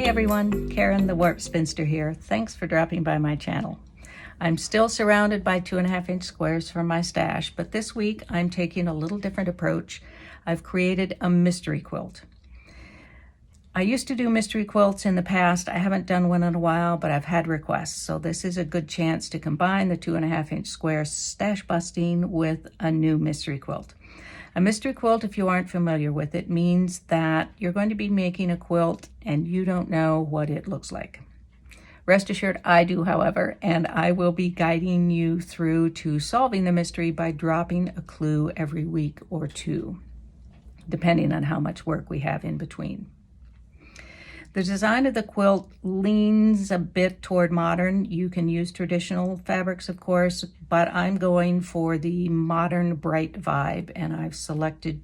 Hey everyone, Karen the Warp Spinster here. Thanks for dropping by my channel. I'm still surrounded by 2.5-inch squares for my stash, but this week I'm taking a little different approach. I've created a mystery quilt. I used to do mystery quilts in the past. I haven't done one in a while, but I've had requests, so this is a good chance to combine the 2.5-inch square stash busting with a new mystery quilt. A mystery quilt, if you aren't familiar with it, means that you're going to be making a quilt and you don't know what it looks like. Rest assured, I do, however, and I will be guiding you through to solving the mystery by dropping a clue every week or two, depending on how much work we have in between. The design of the quilt leans a bit toward modern. You can use traditional fabrics, of course, but I'm going for the modern bright vibe, and I've selected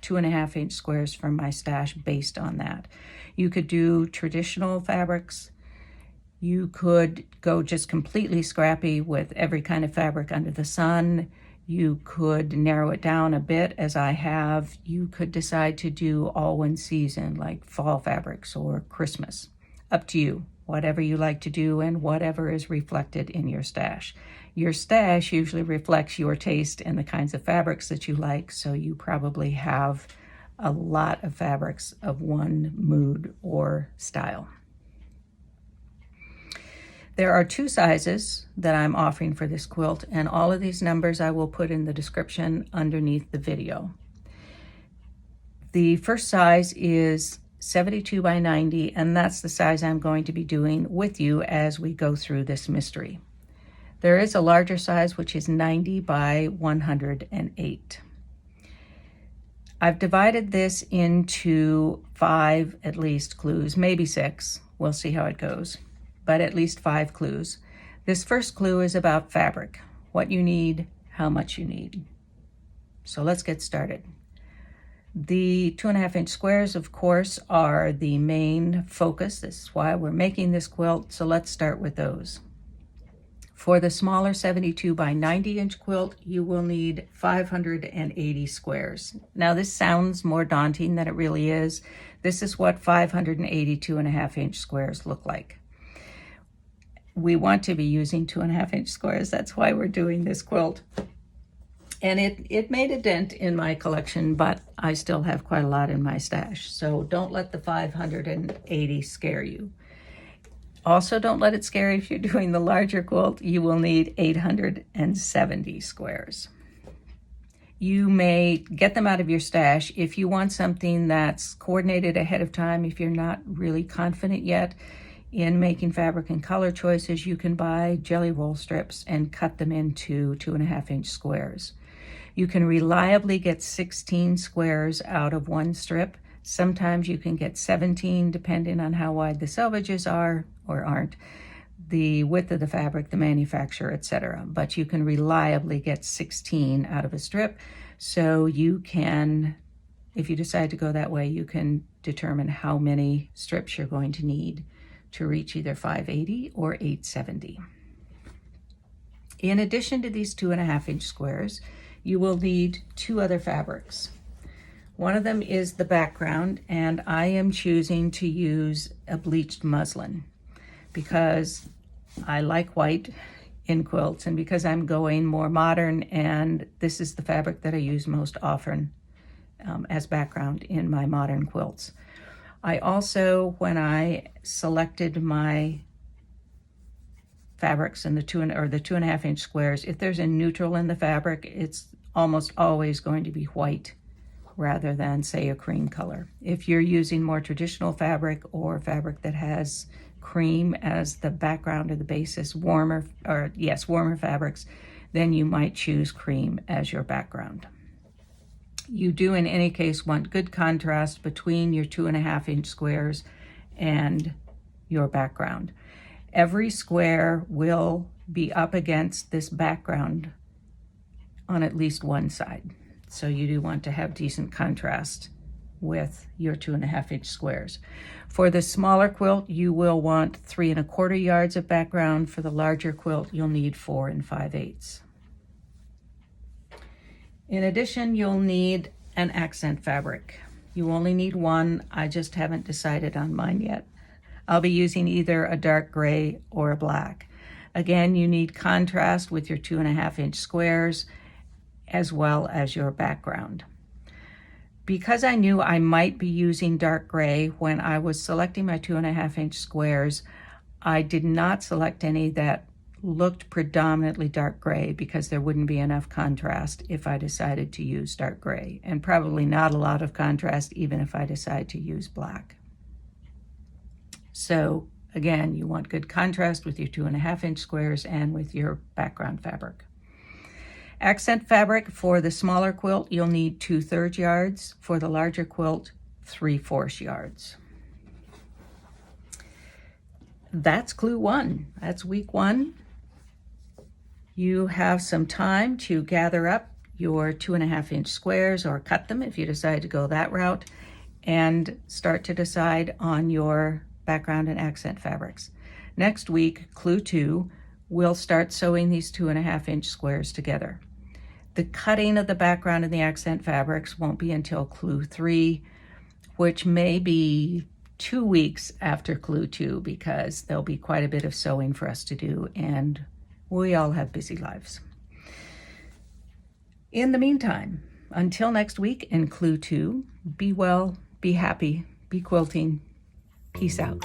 2.5-inch squares from my stash based on that. You could do traditional fabrics. You could go just completely scrappy with every kind of fabric under the sun. You could narrow it down a bit, as I have. You could decide to do all one season, like fall fabrics or Christmas. Up to you, whatever you like to do and whatever is reflected in your stash. Your stash usually reflects your taste and the kinds of fabrics that you like, so you probably have a lot of fabrics of one mood or style. There are two sizes that I'm offering for this quilt, and all of these numbers I will put in the description underneath the video. The first size is 72 by 90, and that's the size I'm going to be doing with you as we go through this mystery. There is a larger size, which is 90 by 108. I've divided this into 5 at least clues, maybe 6. We'll see how it goes, but at least 5 clues. This first clue is about fabric, what you need, how much you need. So let's get started. The 2.5-inch squares, of course, are the main focus. This is why we're making this quilt, so let's start with those. For the smaller 72 by 90-inch quilt, you will need 580 squares. Now this sounds more daunting than it really is. This is what 580 2.5-inch squares look like. We want to be using 2.5-inch squares. That's why we're doing this quilt. And it made a dent in my collection, but I still have quite a lot in my stash. So don't let the 580 scare you. Also, don't let it scare you if you're doing the larger quilt. You will need 870 squares. You may get them out of your stash if you want something that's coordinated ahead of time. If you're not really confident yet in making fabric and color choices, you can buy jelly roll strips and cut them into 2.5-inch squares. You can reliably get 16 squares out of one strip. Sometimes you can get 17, depending on how wide the selvages are or aren't, the width of the fabric, the manufacturer, etc. But you can reliably get 16 out of a strip. So you can, if you decide to go that way, you can determine how many strips you're going to need to reach either 580 or 870. In addition to these 2.5-inch squares, you will need 2 other fabrics. One of them is the background, and I am choosing to use a bleached muslin because I like white in quilts and because I'm going more modern, and this is the fabric that I use most often as background in my modern quilts. I also, when I selected my fabrics in the 2.5-inch squares, if there's a neutral in the fabric, it's almost always going to be white rather than, say, a cream color. If you're using more traditional fabric or fabric that has cream as the background or the basis, warmer fabrics, then you might choose cream as your background. You do, in any case, want good contrast between your 2.5-inch squares and your background. Every square will be up against this background on at least one side. So you do want to have decent contrast with your 2.5-inch squares. For the smaller quilt, you will want 3 1/4 yards of background. For the larger quilt, you'll need 4 5/8. In addition, you'll need an accent fabric. You only need one. I just haven't decided on mine yet. I'll be using either a dark gray or a black. Again, you need contrast with your 2.5-inch squares as well as your background. Because I knew I might be using dark gray when I was selecting my 2.5-inch squares, I did not select any that looked predominantly dark gray because there wouldn't be enough contrast if I decided to use dark gray, and probably not a lot of contrast even if I decide to use black. So again, you want good contrast with your 2.5-inch squares and with your background fabric. Accent fabric for the smaller quilt, you'll need 2/3 yards. For the larger quilt, 3/4 yards. That's clue 1. That's week 1. You have some time to gather up your 2.5-inch squares or cut them if you decide to go that route, and start to decide on your background and accent fabrics. Next week, clue 2, we'll start sewing these 2.5-inch squares together. The cutting of the background and the accent fabrics won't be until clue 3, which may be 2 weeks after clue 2, because there'll be quite a bit of sewing for us to do, and we all have busy lives. In the meantime, until next week in clue 2, be well, be happy, be quilting. Peace out.